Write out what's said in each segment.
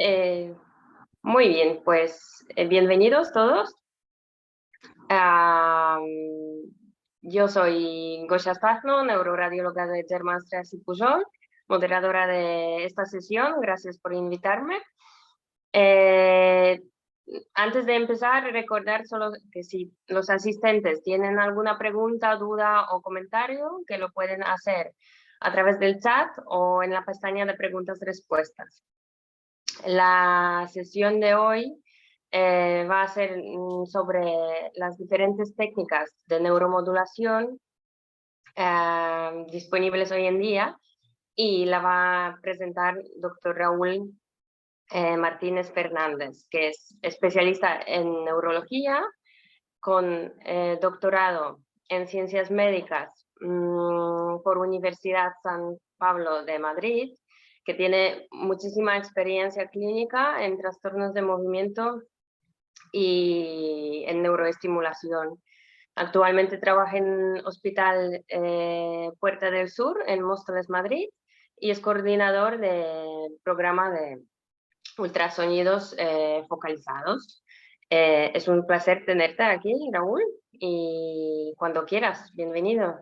Eh, Muy bien, pues bienvenidos todos. Am, yo soy Gosia Stazno, neuroradióloga de Germanstra y Pujol, moderadora de esta sesión. Gracias por invitarme. Eh, Antes de empezar, recordar solo que si los asistentes tienen alguna pregunta, duda o comentario, que lo pueden hacer a través del chat o en la pestaña de preguntas-respuestas. La sesión de hoy va a ser sobre las diferentes técnicas de neuromodulación disponibles hoy en día y la va a presentar doctor Raúl Martínez Fernández, que es especialista en neurología con doctorado en ciencias médicas por Universidad San Pablo de Madrid, que tiene muchísima experiencia clínica en trastornos de movimiento y en neuroestimulación. Actualmente trabaja en Hospital Puerta del Sur, en Móstoles, Madrid, y es coordinador del programa de ultrasonidos focalizados. Es un placer tenerte aquí, Raúl, y cuando quieras, bienvenido.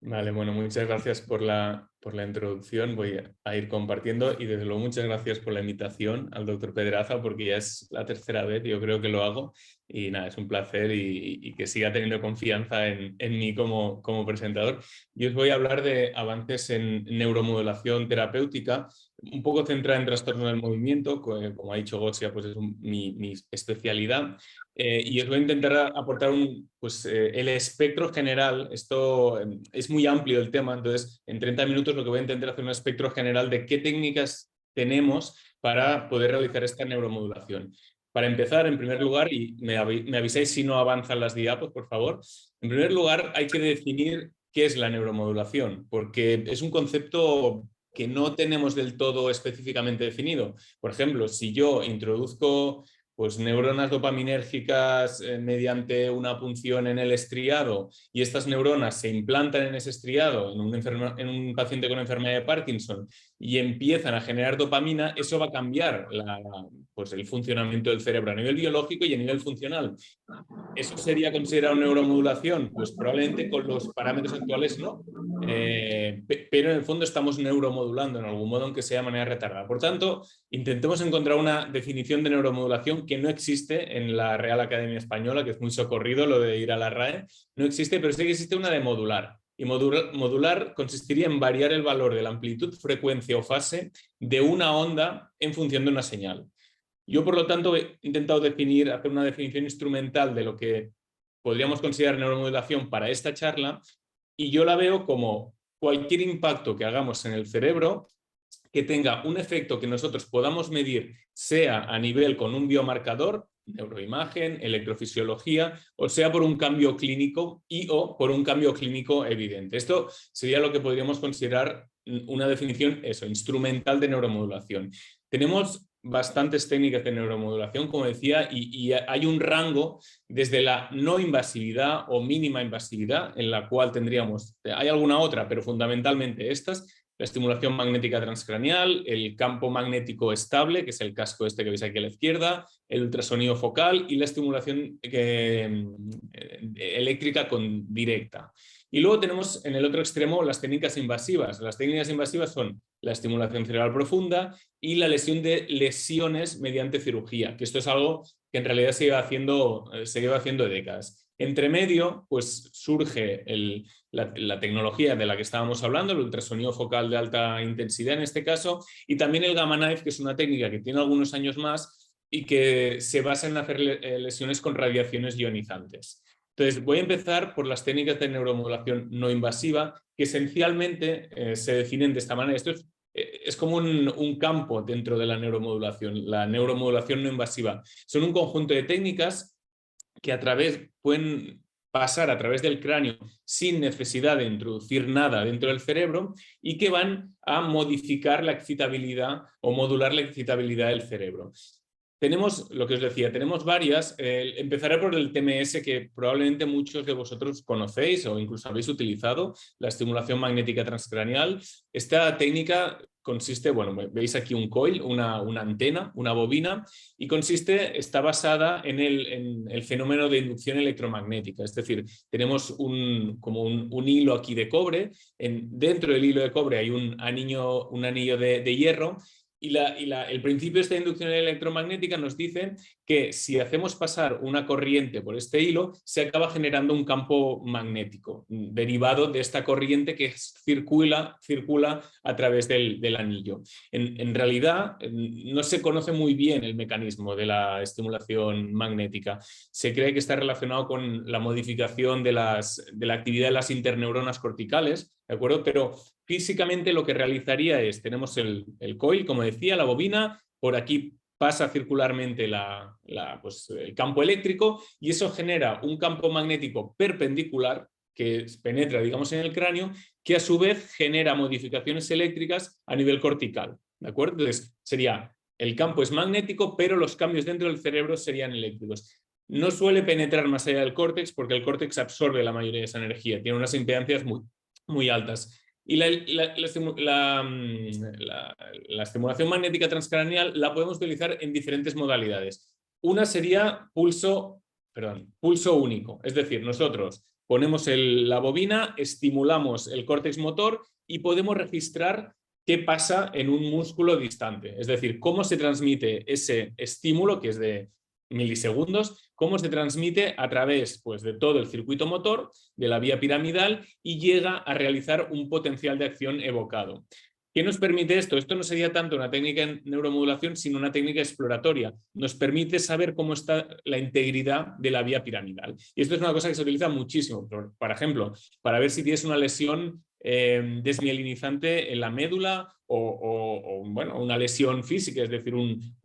Vale, bueno, muchas gracias por la introducción. Voy a ir compartiendo y desde luego muchas gracias por la invitación al doctor Pedraza, porque ya es la tercera vez, yo creo que lo hago, y nada, es un placer y que siga teniendo confianza en mí como presentador. Yo os voy a hablar de avances en neuromodulación terapéutica, un poco centrada en trastorno del movimiento, como ha dicho Gosia, pues es mi especialidad. Y os voy a intentar aportar el espectro general. Esto es muy amplio el tema, entonces en 30 minutos lo que voy a intentar hacer es un espectro general de qué técnicas tenemos para poder realizar esta neuromodulación. Para empezar, en primer lugar, y me avisáis si no avanzan las diapos, por favor, en primer lugar hay que definir qué es la neuromodulación, porque es un concepto que no tenemos del todo específicamente definido. Por ejemplo, si yo introduzco neuronas dopaminérgicas mediante una punción en el estriado y estas neuronas se implantan en ese estriado en un paciente con enfermedad de Parkinson y empiezan a generar dopamina, eso va a cambiar el funcionamiento del cerebro a nivel biológico y a nivel funcional. ¿Eso sería considerado neuromodulación? Pues probablemente con los parámetros actuales no. Pero en el fondo estamos neuromodulando en algún modo, aunque sea de manera retardada. Por tanto, intentemos encontrar una definición de neuromodulación que no existe en la Real Academia Española, que es muy socorrido lo de ir a la RAE. No existe, pero sí que existe una de modular. Y modular consistiría en variar el valor de la amplitud, frecuencia o fase de una onda en función de una señal. Yo, por lo tanto, he intentado hacer una definición instrumental de lo que podríamos considerar neuromodulación para esta charla, y yo la veo como cualquier impacto que hagamos en el cerebro que tenga un efecto que nosotros podamos medir, sea a nivel con un biomarcador, neuroimagen, electrofisiología, o sea por un cambio clínico o por un cambio clínico evidente. Esto sería lo que podríamos considerar una definición instrumental de neuromodulación. Tenemos bastantes técnicas de neuromodulación, como decía, y hay un rango desde la no invasividad o mínima invasividad, en la cual hay alguna otra, pero fundamentalmente estas: la estimulación magnética transcraneal, el campo magnético estable, que es el casco este que veis aquí a la izquierda, el ultrasonido focal y la estimulación eléctrica directa. Y luego tenemos en el otro extremo las técnicas invasivas. Las técnicas invasivas son la estimulación cerebral profunda y la lesión de lesiones mediante cirugía, que esto es algo que en realidad se lleva haciendo décadas. Entre medio, pues surge la tecnología de la que estábamos hablando, el ultrasonido focal de alta intensidad en este caso, y también el Gamma Knife, que es una técnica que tiene algunos años más y que se basa en hacer lesiones con radiaciones ionizantes. Entonces, voy a empezar por las técnicas de neuromodulación no invasiva, que esencialmente se definen de esta manera. Esto es como un campo dentro de la neuromodulación. La neuromodulación no invasiva son un conjunto de técnicas que pueden pasar a través del cráneo sin necesidad de introducir nada dentro del cerebro y que van a modificar la excitabilidad o modular la excitabilidad del cerebro. Tenemos, lo que os decía, tenemos varias. Empezaré por el TMS, que probablemente muchos de vosotros conocéis o incluso habéis utilizado, la estimulación magnética transcraneal. Esta técnica consiste, bueno, veis aquí un coil, una antena, una bobina, y está basada en el fenómeno de inducción electromagnética. Es decir, tenemos como un hilo aquí de cobre, dentro del hilo de cobre hay un anillo de hierro, y el principio de esta inducción electromagnética nos dice que si hacemos pasar una corriente por este hilo, se acaba generando un campo magnético derivado de esta corriente que circula a través del anillo. En realidad, no se conoce muy bien el mecanismo de la estimulación magnética. Se cree que está relacionado con la modificación de la actividad de las interneuronas corticales, ¿de acuerdo? Pero físicamente lo que realizaría es, tenemos el coil, como decía, la bobina, por aquí pasa circularmente el campo eléctrico, y eso genera un campo magnético perpendicular que penetra, digamos, en el cráneo, que a su vez genera modificaciones eléctricas a nivel cortical, ¿de acuerdo? Entonces, el campo es magnético, pero los cambios dentro del cerebro serían eléctricos. No suele penetrar más allá del córtex porque el córtex absorbe la mayoría de esa energía, tiene unas impedancias muy altas. Y la estimulación magnética transcraneal la podemos utilizar en diferentes modalidades. Una sería pulso único, es decir, nosotros ponemos la bobina, estimulamos el córtex motor y podemos registrar qué pasa en un músculo distante, es decir, cómo se transmite ese estímulo, que es de milisegundos, cómo se transmite a través, pues, de todo el circuito motor, de la vía piramidal, y llega a realizar un potencial de acción evocado. ¿Qué nos permite esto? Esto no sería tanto una técnica en neuromodulación, sino una técnica exploratoria. Nos permite saber cómo está la integridad de la vía piramidal. Y esto es una cosa que se utiliza muchísimo. Por ejemplo, para ver si tienes una lesión desmielinizante en la médula o bueno, una lesión física, es decir, un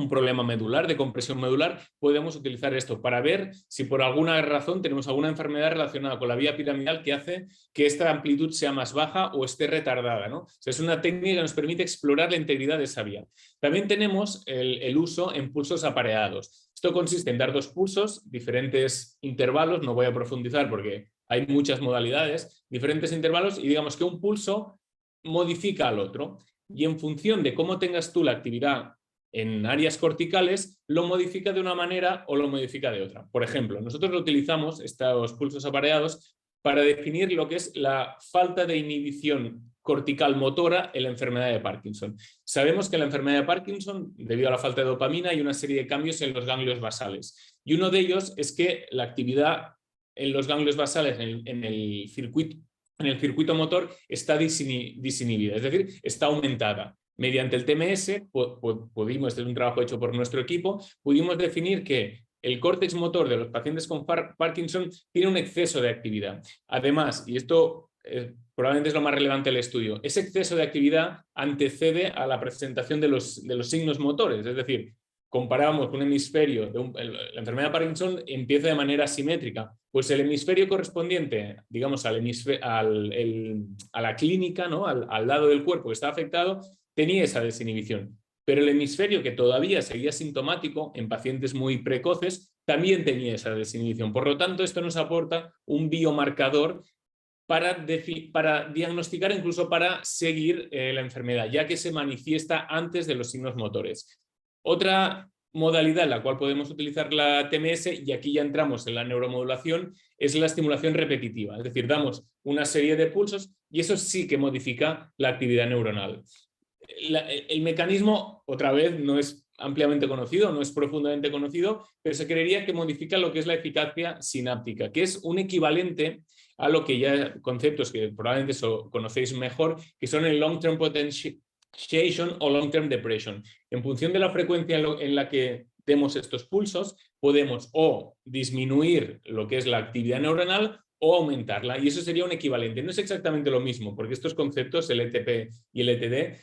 problema medular, de compresión medular, podemos utilizar esto para ver si por alguna razón tenemos alguna enfermedad relacionada con la vía piramidal que hace que esta amplitud sea más baja o esté retardada, ¿no? O sea, es una técnica que nos permite explorar la integridad de esa vía. También tenemos el uso en pulsos apareados. Esto consiste en dar dos pulsos, diferentes intervalos, no voy a profundizar porque hay muchas modalidades, diferentes intervalos, y digamos que un pulso modifica al otro, y en función de cómo tengas tú la actividad en áreas corticales, lo modifica de una manera o lo modifica de otra. Por ejemplo, nosotros utilizamos estos pulsos apareados para definir lo que es la falta de inhibición cortical motora en la enfermedad de Parkinson. Sabemos que en la enfermedad de Parkinson, debido a la falta de dopamina, hay una serie de cambios en los ganglios basales. Y uno de ellos es que la actividad en los ganglios basales, en el circuito motor, está disinhibida, es decir, está aumentada. Mediante el TMS, pudimos, este es un trabajo hecho por nuestro equipo, pudimos definir que el córtex motor de los pacientes con Parkinson tiene un exceso de actividad. Además, y esto probablemente es lo más relevante del estudio, ese exceso de actividad antecede a la presentación de los signos motores, es decir, comparábamos un hemisferio, la enfermedad de Parkinson empieza de manera asimétrica, pues el hemisferio correspondiente, digamos, a la clínica, ¿no? al lado del cuerpo que está afectado, tenía esa desinhibición. Pero el hemisferio que todavía seguía sintomático en pacientes muy precoces también tenía esa desinhibición. Por lo tanto, esto nos aporta un biomarcador para diagnosticar, incluso para seguir la enfermedad, ya que se manifiesta antes de los signos motores. Otra modalidad en la cual podemos utilizar la TMS, y aquí ya entramos en la neuromodulación, es la estimulación repetitiva. Es decir, damos una serie de pulsos y eso sí que modifica la actividad neuronal. El mecanismo, otra vez, no es ampliamente conocido, no es profundamente conocido, pero se creería que modifica lo que es la eficacia sináptica, que es un equivalente a lo que ya conceptos que probablemente conocéis mejor, que son el long-term potentiation o long-term depression. En función de la frecuencia en la que demos estos pulsos, podemos o disminuir lo que es la actividad neuronal o aumentarla, y eso sería un equivalente. No es exactamente lo mismo, porque estos conceptos, el ETP y el ETD,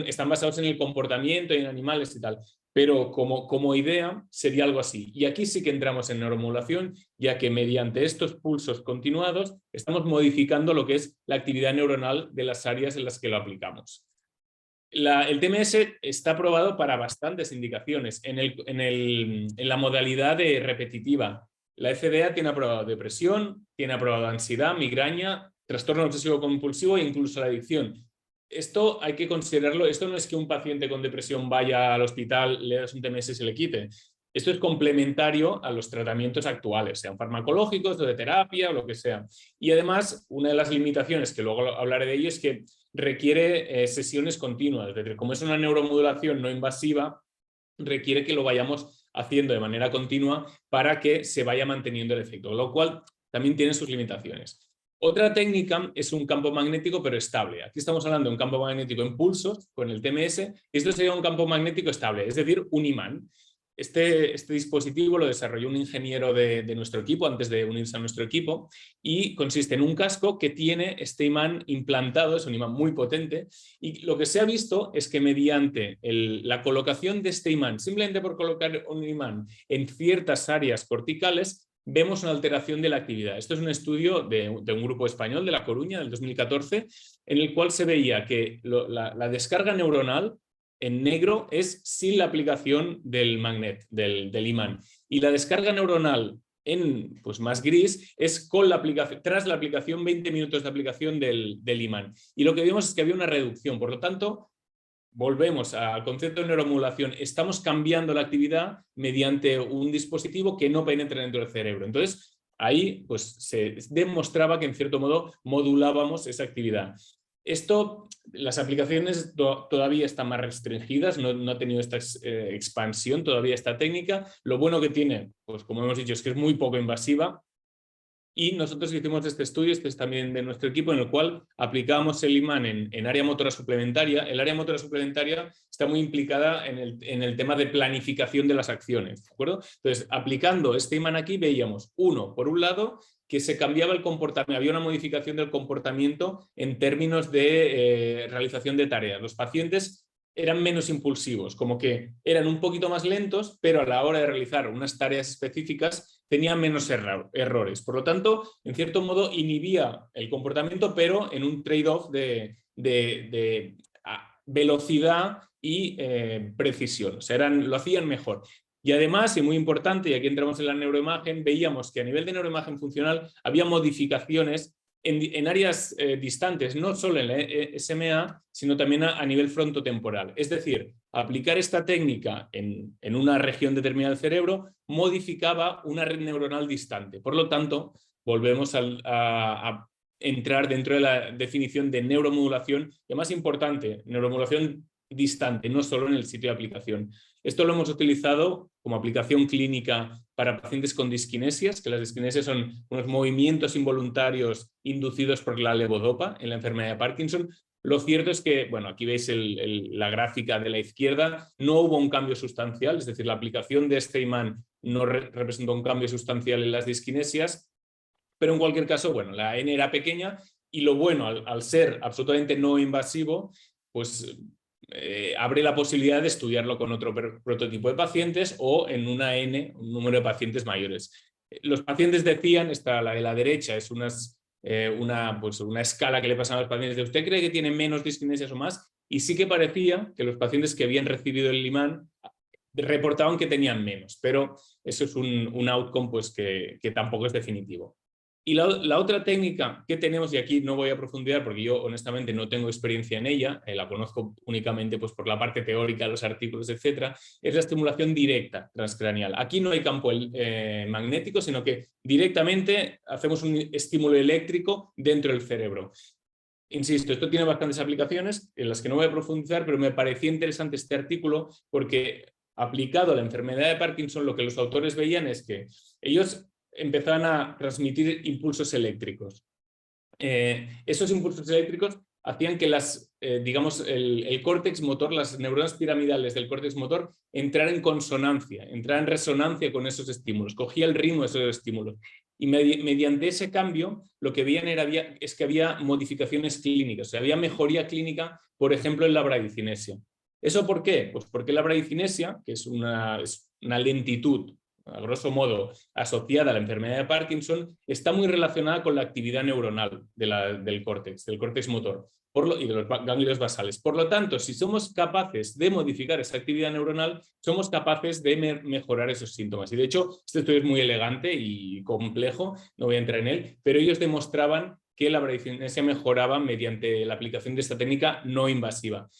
están basados en el comportamiento y en animales y tal, pero como idea sería algo así. Y aquí sí que entramos en neuromodulación, ya que mediante estos pulsos continuados estamos modificando lo que es la actividad neuronal de las áreas en las que lo aplicamos. El TMS está aprobado para bastantes indicaciones en la modalidad de repetitiva. La FDA tiene aprobado depresión, tiene aprobado ansiedad, migraña, trastorno obsesivo compulsivo e incluso la adicción. esto hay que considerarlo, esto no es que un paciente con depresión vaya al hospital, le das un TMS y se le quite. Esto es complementario a los tratamientos actuales, sean farmacológicos, de terapia o lo que sea. Y además, una de las limitaciones, que luego hablaré de ello, es que requiere sesiones continuas. Es decir, como es una neuromodulación no invasiva, requiere que lo vayamos haciendo de manera continua para que se vaya manteniendo el efecto, lo cual también tiene sus limitaciones. Otra técnica es un campo magnético pero estable. Aquí estamos hablando de un campo magnético en pulsos con el TMS y esto sería un campo magnético estable, es decir, un imán. Este dispositivo lo desarrolló un ingeniero de nuestro equipo antes de unirse a nuestro equipo y consiste en un casco que tiene este imán implantado, es un imán muy potente, y lo que se ha visto es que mediante la colocación de este imán, simplemente por colocar un imán en ciertas áreas corticales, vemos una alteración de la actividad. Esto es un estudio de un grupo español de La Coruña del 2014, en el cual se veía que la descarga neuronal en negro es sin la aplicación del magnet, del imán. Y la descarga neuronal en pues, más gris es con la aplicación, tras la aplicación, 20 minutos de aplicación del imán. Y lo que vimos es que había una reducción. Por lo tanto, volvemos al concepto de neuromodulación. Estamos cambiando la actividad mediante un dispositivo que no penetra dentro del cerebro. Entonces, ahí pues, se demostraba que en cierto modo modulábamos esa actividad. Esto, las aplicaciones todavía están más restringidas, no ha tenido esta expansión todavía esta técnica. Lo bueno que tiene, pues como hemos dicho, es que es muy poco invasiva. Y nosotros hicimos este estudio, este es también de nuestro equipo, en el cual aplicábamos el imán en área motora suplementaria. El área motora suplementaria está muy implicada en el tema de planificación de las acciones, ¿de acuerdo? Entonces, aplicando este imán aquí, veíamos, por un lado, que se cambiaba el comportamiento, había una modificación del comportamiento en términos de realización de tareas. Los pacientes eran menos impulsivos, como que eran un poquito más lentos, pero a la hora de realizar unas tareas específicas tenían menos errores. Por lo tanto, en cierto modo, inhibía el comportamiento, pero en un trade-off de velocidad y precisión. O sea, lo hacían mejor. Y además, y muy importante, y aquí entramos en la neuroimagen, veíamos que a nivel de neuroimagen funcional había modificaciones en áreas distantes, no solo en la SMA, sino también a nivel frontotemporal. Es decir, aplicar esta técnica en una región determinada del cerebro modificaba una red neuronal distante. Por lo tanto, volvemos a entrar dentro de la definición de neuromodulación, y más importante, neuromodulación distante, no solo en el sitio de aplicación. Esto lo hemos utilizado como aplicación clínica para pacientes con disquinesias, que las disquinesias son unos movimientos involuntarios inducidos por la levodopa en la enfermedad de Parkinson. Lo cierto es que, bueno, aquí veis la gráfica de la izquierda, no hubo un cambio sustancial, es decir, la aplicación de este imán no representó un cambio sustancial en las disquinesias, pero en cualquier caso, bueno, la N era pequeña y lo bueno, al ser absolutamente no invasivo, pues abre la posibilidad de estudiarlo con otro prototipo de pacientes o en una N, un número de pacientes mayores. Los pacientes decían, la de la derecha es una escala que le pasan a los pacientes de ¿usted cree que tiene menos disquinesias o más? Y sí que parecía que los pacientes que habían recibido el imán reportaban que tenían menos, pero eso es un outcome pues, que tampoco es definitivo. Y la otra técnica que tenemos, y aquí no voy a profundizar porque yo honestamente no tengo experiencia en ella, la conozco únicamente pues, por la parte teórica, los artículos, etcétera, es la estimulación directa transcranial. Aquí no hay campo magnético, sino que directamente hacemos un estímulo eléctrico dentro del cerebro. Insisto, esto tiene bastantes aplicaciones en las que no voy a profundizar, pero me parecía interesante este artículo porque aplicado a la enfermedad de Parkinson, lo que los autores veían es que ellos empezaban a transmitir impulsos eléctricos. Esos impulsos eléctricos hacían que el córtex motor, las neuronas piramidales del córtex motor, entraran en consonancia, entraran en resonancia con esos estímulos, cogía el ritmo de esos estímulos. Y mediante ese cambio, lo que veían es que había modificaciones clínicas, o sea, había mejoría clínica, por ejemplo, en la bradicinesia. ¿Eso por qué? Pues porque la bradicinesia, que es una lentitud, a grosso modo, asociada a la enfermedad de Parkinson, está muy relacionada con la actividad neuronal del córtex motor y de los ganglios basales. Por lo tanto, si somos capaces de modificar esa actividad neuronal, somos capaces de mejorar esos síntomas. Y de hecho, este estudio es muy elegante y complejo, no voy a entrar en él, pero ellos demostraban que la bradicinesia mejoraba mediante la aplicación de esta técnica no invasiva.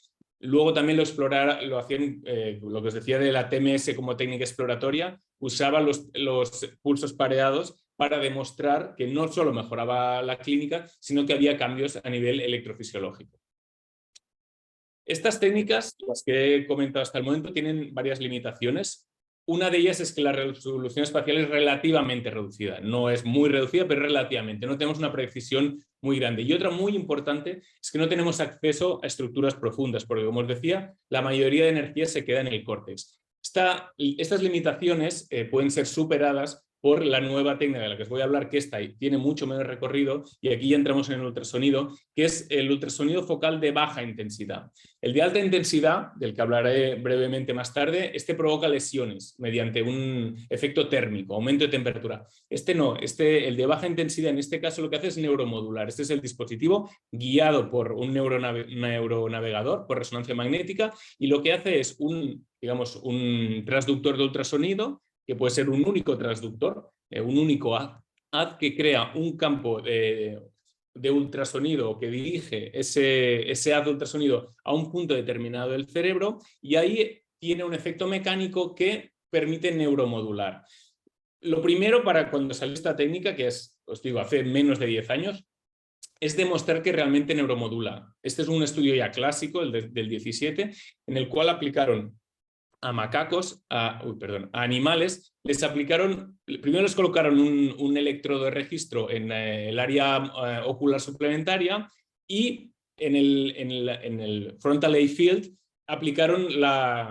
Luego también lo hacían, lo que os decía de la TMS como técnica exploratoria, usaba los pulsos pareados para demostrar que no solo mejoraba la clínica, sino que había cambios a nivel electrofisiológico. Estas técnicas, las que he comentado hasta el momento, tienen varias limitaciones. Una de ellas es que la resolución espacial es relativamente reducida. No es muy reducida, pero relativamente. No tenemos una precisión muy grande. Y otra muy importante es que no tenemos acceso a estructuras profundas, porque, como os decía, la mayoría de energía se queda en el córtex. Estas limitaciones pueden ser superadas por la nueva técnica de la que os voy a hablar, que tiene mucho menos recorrido, y aquí ya entramos en el ultrasonido, que es el ultrasonido focal de baja intensidad. El de alta intensidad, del que hablaré brevemente más tarde, provoca lesiones mediante un efecto térmico, aumento de temperatura. El de baja intensidad, en este caso lo que hace es neuromodular. Este es el dispositivo guiado por un neuronavegador, por resonancia magnética, y lo que hace es un transductor de ultrasonido, que puede ser un único transductor, un único haz que crea un campo de ultrasonido que dirige ese haz de ultrasonido a un punto determinado del cerebro, y ahí tiene un efecto mecánico que permite neuromodular. Lo primero, para cuando salió esta técnica, que es, os digo, hace menos de 10 años, es demostrar que realmente neuromodula. Este es un estudio ya clásico, el del 17, en el cual aplicaron a macacos, a animales, primero les colocaron un electrodo de registro en el área ocular suplementaria, y en el frontal eye field aplicaron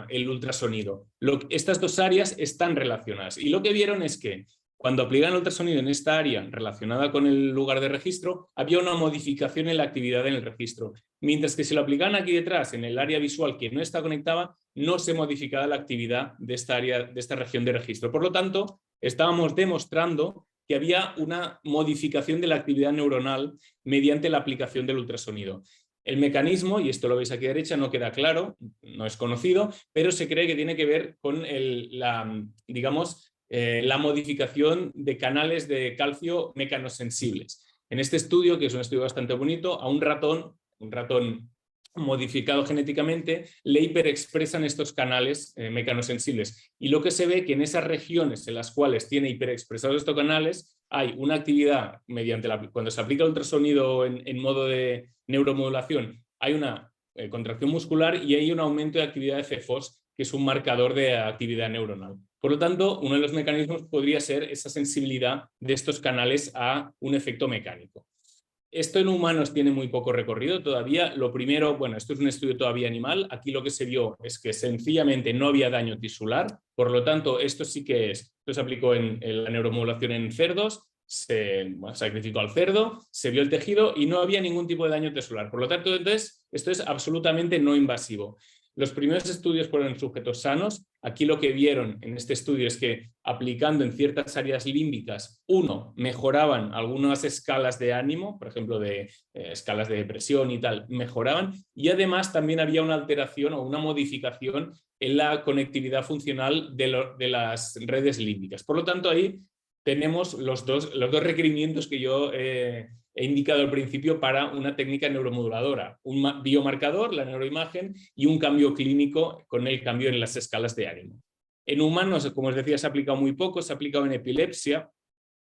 el ultrasonido. Estas dos áreas están relacionadas, y lo que vieron es que cuando aplican el ultrasonido en esta área relacionada con el lugar de registro, había una modificación en la actividad en el registro. Mientras que si lo aplicaban aquí detrás, en el área visual que no está conectada, no se modificaba la actividad de esta área, de esta región de registro. Por lo tanto, estábamos demostrando que había una modificación de la actividad neuronal mediante la aplicación del ultrasonido. El mecanismo, y esto lo veis aquí a la derecha, no queda claro, no es conocido, pero se cree que tiene que ver con la modificación de canales de calcio mecanosensibles. En este estudio, que es un estudio bastante bonito, a un ratón modificado genéticamente, le hiperexpresan estos canales mecanosensibles. Y lo que se ve que en esas regiones en las cuales tiene hiperexpresados estos canales, hay una actividad cuando se aplica el ultrasonido en modo de neuromodulación, hay una contracción muscular y hay un aumento de actividad de CFOS, que es un marcador de actividad neuronal. Por lo tanto, uno de los mecanismos podría ser esa sensibilidad de estos canales a un efecto mecánico. Esto en humanos tiene muy poco recorrido todavía. Lo primero, esto es un estudio todavía animal. Aquí lo que se vio es que sencillamente no había daño tisular. Por lo tanto, esto se aplicó en la neuromodulación en cerdos, se sacrificó al cerdo, se vio el tejido y no había ningún tipo de daño tisular. Por lo tanto, esto es absolutamente no invasivo. Los primeros estudios fueron sujetos sanos. Aquí lo que vieron en este estudio es que aplicando en ciertas áreas límbicas, mejoraban algunas escalas de ánimo, por ejemplo, de escalas de depresión y tal, mejoraban, y además también había una alteración o una modificación en la conectividad funcional de las redes límbicas. Por lo tanto, ahí tenemos los dos requerimientos que yo he indicado al principio para una técnica neuromoduladora: un biomarcador, la neuroimagen, y un cambio clínico con el cambio en las escalas de ánimo. En humanos, como os decía, se ha aplicado muy poco, se ha aplicado en epilepsia.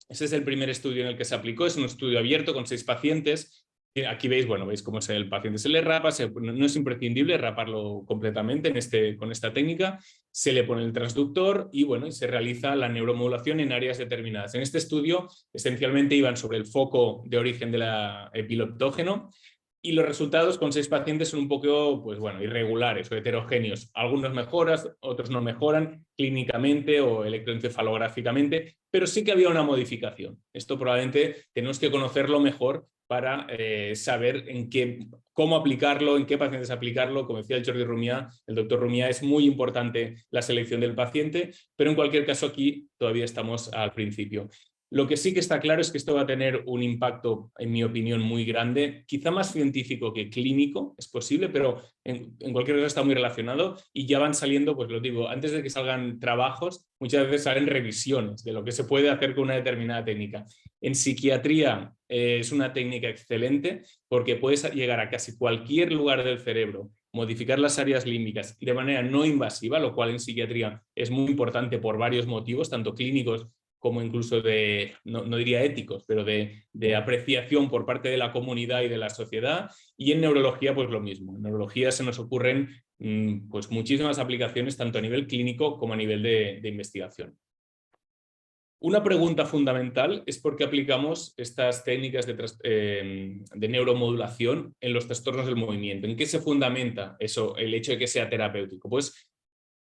Ese es el primer estudio en el que se aplicó, es un estudio abierto con 6 pacientes. Aquí veis cómo el paciente se le rapa, no es imprescindible raparlo completamente con esta técnica, se le pone el transductor y se realiza la neuromodulación en áreas determinadas. En este estudio esencialmente iban sobre el foco de origen del epileptógeno, y los resultados con 6 pacientes son un poco irregulares o heterogéneos. Algunos mejoran, otros no mejoran clínicamente o electroencefalográficamente, pero sí que había una modificación. Esto probablemente tenemos que conocerlo mejor para saber cómo aplicarlo, en qué pacientes aplicarlo. Como decía el doctor Rumià, es muy importante la selección del paciente, pero en cualquier caso aquí todavía estamos al principio. Lo que sí que está claro es que esto va a tener un impacto, en mi opinión, muy grande, quizá más científico que clínico, es posible, pero en cualquier caso está muy relacionado y ya van saliendo, pues lo digo, antes de que salgan trabajos, muchas veces salen revisiones de lo que se puede hacer con una determinada técnica. En psiquiatría es una técnica excelente porque puedes llegar a casi cualquier lugar del cerebro, modificar las áreas límbicas de manera no invasiva, lo cual en psiquiatría es muy importante por varios motivos, tanto clínicos como incluso de, no diría éticos, pero de apreciación por parte de la comunidad y de la sociedad. Y en neurología, pues lo mismo. En neurología se nos ocurren pues muchísimas aplicaciones, tanto a nivel clínico como a nivel de investigación. Una pregunta fundamental es por qué aplicamos estas técnicas de neuromodulación en los trastornos del movimiento. ¿En qué se fundamenta eso, el hecho de que sea terapéutico? Pues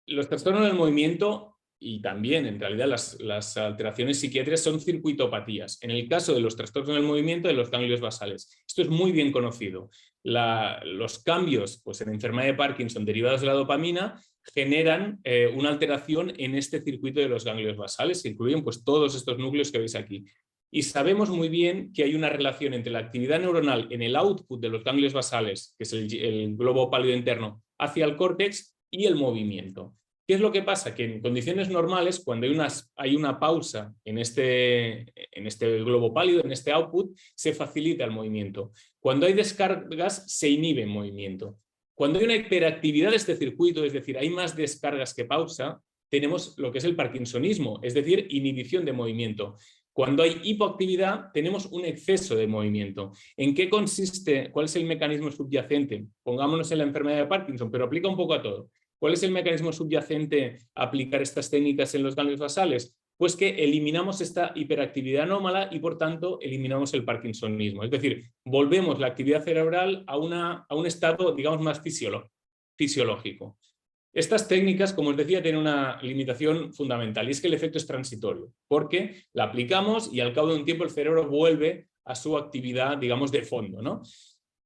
los trastornos del movimiento y también, en realidad, las alteraciones psiquiátricas son circuitopatías. En el caso de los trastornos del movimiento, de los ganglios basales. Esto es muy bien conocido. Los cambios pues, en enfermedad de Parkinson derivados de la dopamina generan una alteración en este circuito de los ganglios basales, que incluyen pues, todos estos núcleos que veis aquí. Y sabemos muy bien que hay una relación entre la actividad neuronal en el output de los ganglios basales, que es el globo pálido interno, hacia el córtex y el movimiento. ¿Qué es lo que pasa? Que en condiciones normales, cuando hay una pausa en este globo pálido, en este output, se facilita el movimiento. Cuando hay descargas, se inhibe el movimiento. Cuando hay una hiperactividad de este circuito, es decir, hay más descargas que pausa, tenemos lo que es el parkinsonismo, es decir, inhibición de movimiento. Cuando hay hipoactividad, tenemos un exceso de movimiento. ¿En qué consiste? ¿Cuál es el mecanismo subyacente? Pongámonos en la enfermedad de Parkinson, pero aplica un poco a todo. ¿Cuál es el mecanismo subyacente a aplicar estas técnicas en los ganglios basales? Pues que eliminamos esta hiperactividad anómala y, por tanto, eliminamos el parkinsonismo. Es decir, volvemos la actividad cerebral a un estado, digamos, más fisiológico. Estas técnicas, como os decía, tienen una limitación fundamental y es que el efecto es transitorio, porque la aplicamos y al cabo de un tiempo el cerebro vuelve a su actividad, digamos, de fondo, ¿no?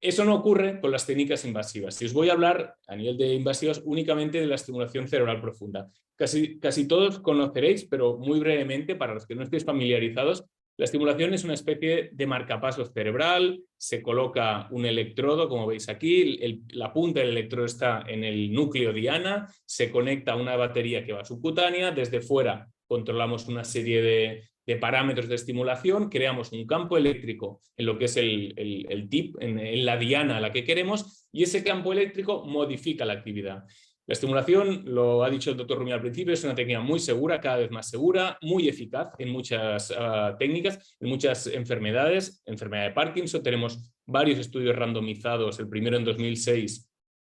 Eso no ocurre con las técnicas invasivas. Si os voy a hablar a nivel de invasivas únicamente de la estimulación cerebral profunda. Casi todos conoceréis, pero muy brevemente, para los que no estéis familiarizados, la estimulación es una especie de marcapasos cerebral, se coloca un electrodo, como veis aquí, la punta del electrodo está en el núcleo diana, se conecta a una batería que va subcutánea, desde fuera controlamos una serie de parámetros de estimulación, creamos un campo eléctrico en lo que es el tip, en la diana a la que queremos, y ese campo eléctrico modifica la actividad. La estimulación, lo ha dicho el doctor Rumi al principio, es una técnica muy segura, cada vez más segura, muy eficaz en muchas técnicas, en muchas enfermedades. Enfermedad de Parkinson, tenemos varios estudios randomizados, el primero en 2006,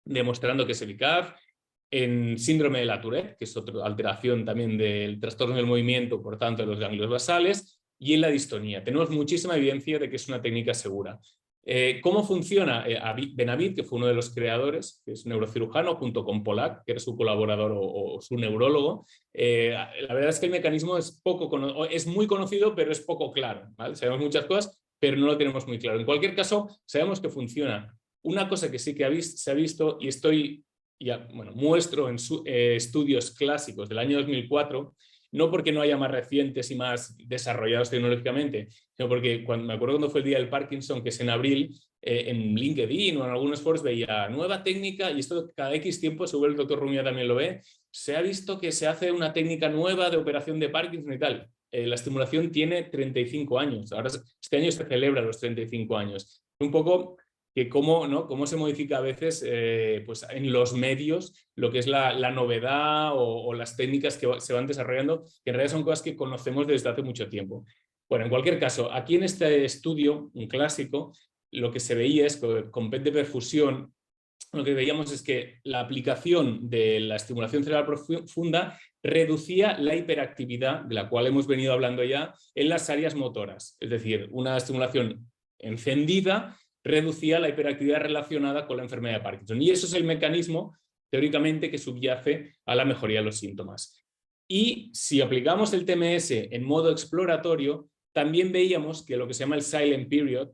demostrando que es eficaz. En síndrome de la Tourette, que es otra alteración también del trastorno del movimiento, por tanto, de los ganglios basales, y en la distonía. Tenemos muchísima evidencia de que es una técnica segura. ¿Cómo funciona? Benavid, que fue uno de los creadores, que es neurocirujano, junto con Polak, que era su colaborador o su neurólogo. La verdad es que el mecanismo es muy conocido, pero es poco claro, ¿vale? Sabemos muchas cosas, pero no lo tenemos muy claro. En cualquier caso, sabemos que funciona. Una cosa que sí que se ha visto, y muestro en estudios clásicos del año 2004, no porque no haya más recientes y más desarrollados tecnológicamente, sino porque me acuerdo cuando fue el día del Parkinson, que es en abril, en LinkedIn o en algunos foros veía nueva técnica, y esto cada X tiempo, seguro el doctor Rumia también lo ve, se ha visto que se hace una técnica nueva de operación de Parkinson y tal. La estimulación tiene 35 años, ahora este año se celebra los 35 años. Un poco que cómo se modifica a veces pues en los medios lo que es la novedad o las técnicas que se van desarrollando, que en realidad son cosas que conocemos desde hace mucho tiempo. Bueno, en cualquier caso, aquí en este estudio, un clásico, lo que se veía es que con PET de perfusión, lo que veíamos es que la aplicación de la estimulación cerebral profunda reducía la hiperactividad, de la cual hemos venido hablando ya, en las áreas motoras. Es decir, una estimulación encendida reducía la hiperactividad relacionada con la enfermedad de Parkinson. Y eso es el mecanismo, teóricamente, que subyace a la mejoría de los síntomas. Y si aplicamos el TMS en modo exploratorio, también veíamos que lo que se llama el silent period,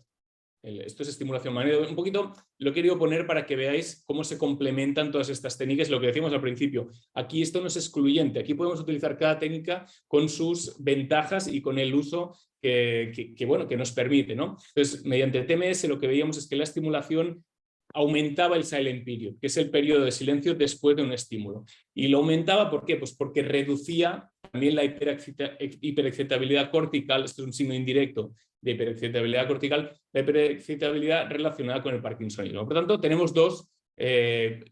esto es estimulación magnética. Un poquito lo he querido poner para que veáis cómo se complementan todas estas técnicas, lo que decíamos al principio. Aquí esto no es excluyente, aquí podemos utilizar cada técnica con sus ventajas y con el uso que nos permite, ¿no? Entonces, mediante TMS lo que veíamos es que la estimulación aumentaba el silent period, que es el periodo de silencio después de un estímulo. Y lo aumentaba, ¿por qué? Pues porque reducía también la hiperexcitabilidad cortical, esto es un signo indirecto de hiperexcitabilidad cortical, la hiperexcitabilidad relacionada con el parkinsonismo. Por tanto, tenemos dos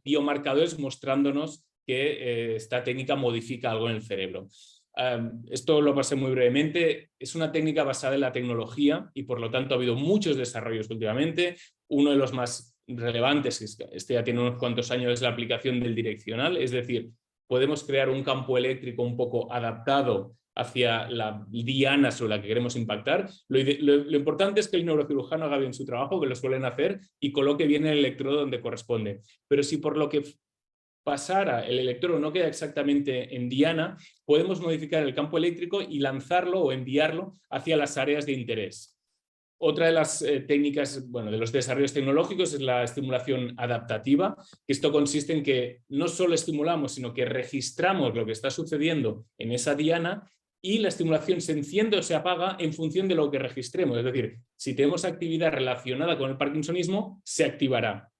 biomarcadores mostrándonos que esta técnica modifica algo en el cerebro. Esto lo pasé muy brevemente. Es una técnica basada en la tecnología y por lo tanto ha habido muchos desarrollos últimamente. Uno de los más relevantes, este ya tiene unos cuantos años, es la aplicación del direccional, es decir, podemos crear un campo eléctrico un poco adaptado hacia la diana sobre la que queremos impactar. Lo importante es que el neurocirujano haga bien su trabajo, que lo suelen hacer, y coloque bien el electrodo donde corresponde. Pero si por lo que pasara el electrodo no queda exactamente en diana, podemos modificar el campo eléctrico y lanzarlo o enviarlo hacia las áreas de interés. Otra de las técnicas, de los desarrollos tecnológicos es la estimulación adaptativa, que esto consiste en que no solo estimulamos, sino que registramos lo que está sucediendo en esa diana y la estimulación se enciende o se apaga en función de lo que registremos. Es decir, si tenemos actividad relacionada con el parkinsonismo, se activará.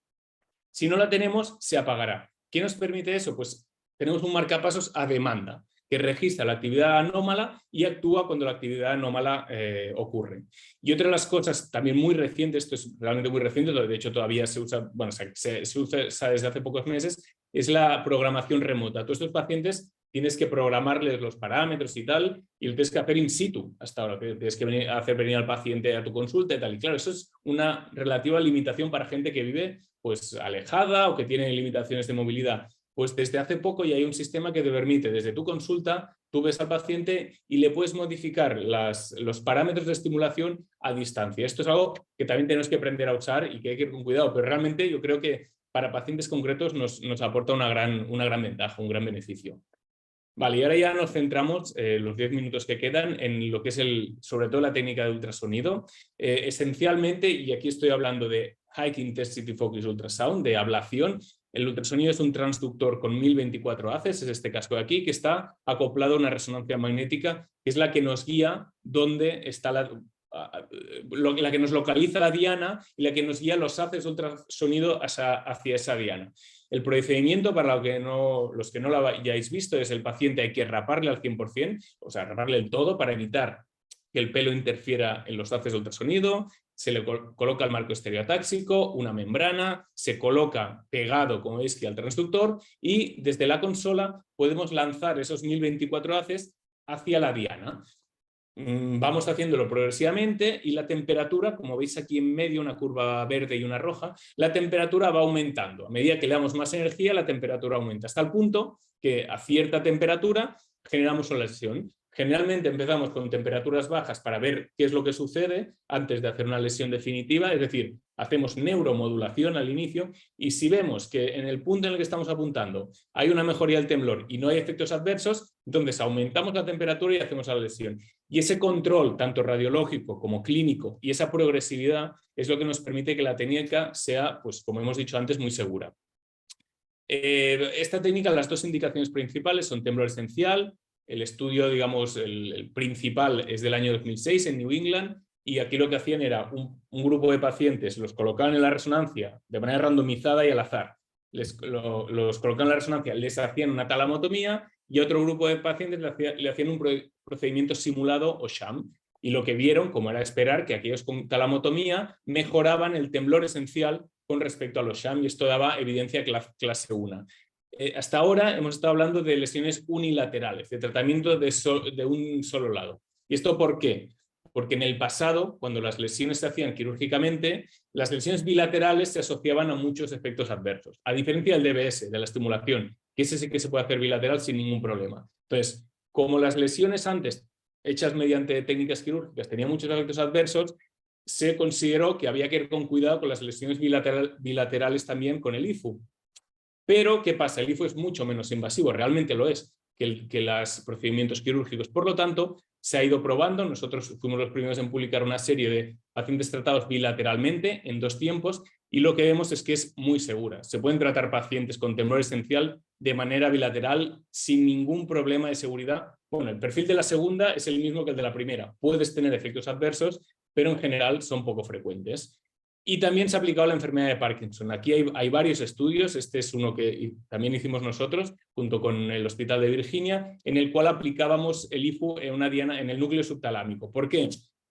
Si no la tenemos, se apagará. ¿Qué nos permite eso? Pues tenemos un marcapasos a demanda, que registra la actividad anómala y actúa cuando la actividad anómala ocurre. Y otra de las cosas también muy recientes, esto es realmente muy reciente, de hecho todavía se usa, se usa desde hace pocos meses, es la programación remota. A todos estos pacientes tienes que programarles los parámetros y tal, y lo tienes que hacer in situ hasta ahora, tienes que hacer venir al paciente a tu consulta y tal. Y claro, eso es una relativa limitación para gente que vive pues alejada o que tiene limitaciones de movilidad. Pues desde hace poco ya hay un sistema que te permite, desde tu consulta, tú ves al paciente y le puedes modificar los parámetros de estimulación a distancia. Esto es algo que también tenemos que aprender a usar y que hay que ir con cuidado, pero realmente yo creo que para pacientes concretos nos aporta una gran ventaja, un gran beneficio. Vale, y ahora ya nos centramos, los 10 minutos que quedan, en lo que es sobre todo la técnica de ultrasonido. Esencialmente, y aquí estoy hablando de High Intensity Focus Ultrasound, de ablación. El ultrasonido es un transductor con 1024 haces, es este casco de aquí, que está acoplado a una resonancia magnética, que es la que nos guía dónde está la que nos localiza la diana y la que nos guía los haces de ultrasonido hacia esa diana. El procedimiento, para los que no lo hayáis visto, es el paciente hay que raparle al 100%, o sea, raparle el todo para evitar que el pelo interfiera en los haces de ultrasonido. Se le coloca el marco estereotáxico, una membrana, se coloca pegado, como veis, al transductor y desde la consola podemos lanzar esos 1024 haces hacia la diana. Vamos haciéndolo progresivamente y la temperatura, como veis aquí en medio, una curva verde y una roja, la temperatura va aumentando. A medida que le damos más energía, la temperatura aumenta, hasta el punto que a cierta temperatura generamos una lesión. Generalmente empezamos con temperaturas bajas para ver qué es lo que sucede antes de hacer una lesión definitiva, es decir, hacemos neuromodulación al inicio y si vemos que en el punto en el que estamos apuntando hay una mejoría del temblor y no hay efectos adversos, entonces aumentamos la temperatura y hacemos la lesión. Y ese control, tanto radiológico como clínico, y esa progresividad es lo que nos permite que la técnica sea, pues como hemos dicho antes, muy segura. Esta técnica, las dos indicaciones principales son temblor esencial. El estudio, digamos, el principal es del año 2006 en New England y aquí lo que hacían era un grupo de pacientes, los colocaban en la resonancia de manera randomizada y al azar. Los colocaban en la resonancia, les hacían una talamotomía y otro grupo de pacientes le hacían un procedimiento simulado o sham. Y lo que vieron, como era esperar, que aquellos con talamotomía mejoraban el temblor esencial con respecto a los sham y esto daba evidencia clase 1. Hasta ahora hemos estado hablando de lesiones unilaterales, de tratamiento de un solo lado. ¿Y esto por qué? Porque en el pasado, cuando las lesiones se hacían quirúrgicamente, las lesiones bilaterales se asociaban a muchos efectos adversos. A diferencia del DBS, de la estimulación, que ese sí que se puede hacer bilateral sin ningún problema. Entonces, como las lesiones antes, hechas mediante técnicas quirúrgicas, tenían muchos efectos adversos, se consideró que había que ir con cuidado con las lesiones bilaterales también con el IFU. Pero, ¿qué pasa? El IFU es mucho menos invasivo, realmente lo es, que los procedimientos quirúrgicos. Por lo tanto, se ha ido probando. Nosotros fuimos los primeros en publicar una serie de pacientes tratados bilateralmente en 2 tiempos y lo que vemos es que es muy segura. Se pueden tratar pacientes con temblor esencial de manera bilateral sin ningún problema de seguridad. Bueno, el perfil de la segunda es el mismo que el de la primera. Puedes tener efectos adversos, pero en general son poco frecuentes. Y también se ha aplicado a la enfermedad de Parkinson. Aquí hay varios estudios, este es uno que también hicimos nosotros, junto con el Hospital de Virginia, en el cual aplicábamos el IFU en una diana en el núcleo subtalámico. ¿Por qué?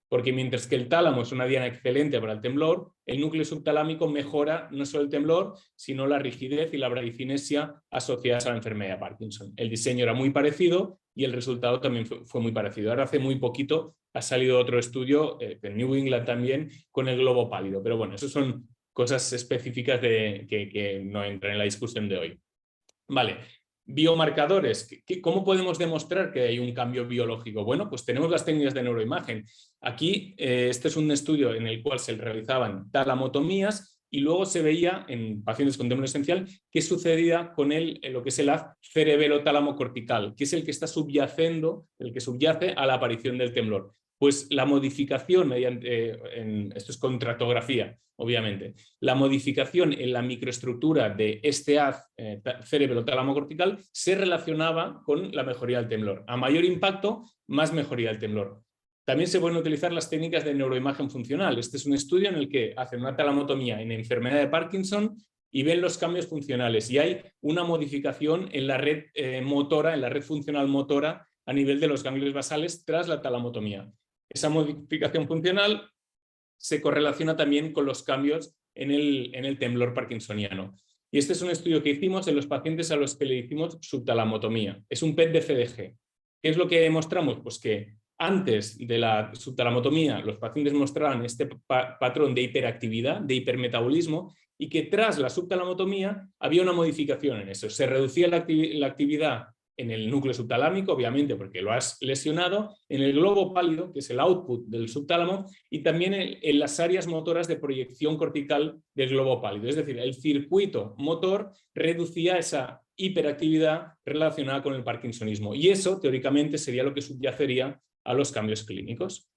Porque mientras que el tálamo es una diana excelente para el temblor, el núcleo subtalámico mejora no solo el temblor, sino la rigidez y la bradicinesia asociadas a la enfermedad de Parkinson. El diseño era muy parecido y el resultado también fue muy parecido. Ahora hace muy poquito ha salido otro estudio, en New England también, con el globo pálido. Pero bueno, eso son cosas específicas que no entran en la discusión de hoy. Vale. Biomarcadores. ¿Cómo podemos demostrar que hay un cambio biológico? Bueno, pues tenemos las técnicas de neuroimagen. Aquí, este es un estudio en el cual se realizaban talamotomías y luego se veía en pacientes con temblor esencial qué sucedía con lo que es el haz cerebelo-tálamo cortical, que es el que está subyacendo, el que subyace a la aparición del temblor. Pues la modificación mediante, esto es con tractografía, obviamente, la modificación en la microestructura de este haz cerebelo-tálamo cortical se relacionaba con la mejoría del temblor. A mayor impacto, más mejoría del temblor. También se pueden utilizar las técnicas de neuroimagen funcional. Este es un estudio en el que hacen una talamotomía en enfermedad de Parkinson y ven los cambios funcionales. Y hay una modificación en la red motora, en la red funcional motora a nivel de los ganglios basales tras la talamotomía. Esa modificación funcional se correlaciona también con los cambios en el temblor parkinsoniano. Y este es un estudio que hicimos en los pacientes a los que le hicimos subtalamotomía. Es un PET de CDG. ¿Qué es lo que demostramos? Pues que antes de la subtalamotomía los pacientes mostraban este patrón de hiperactividad, de hipermetabolismo, y que tras la subtalamotomía había una modificación en eso. Se reducía la actividad en el núcleo subtalámico, obviamente porque lo has lesionado, en el globo pálido, que es el output del subtálamo, y también en las áreas motoras de proyección cortical del globo pálido. Es decir, el circuito motor reducía esa hiperactividad relacionada con el parkinsonismo. Y eso, teóricamente, sería lo que subyacería a los cambios clínicos.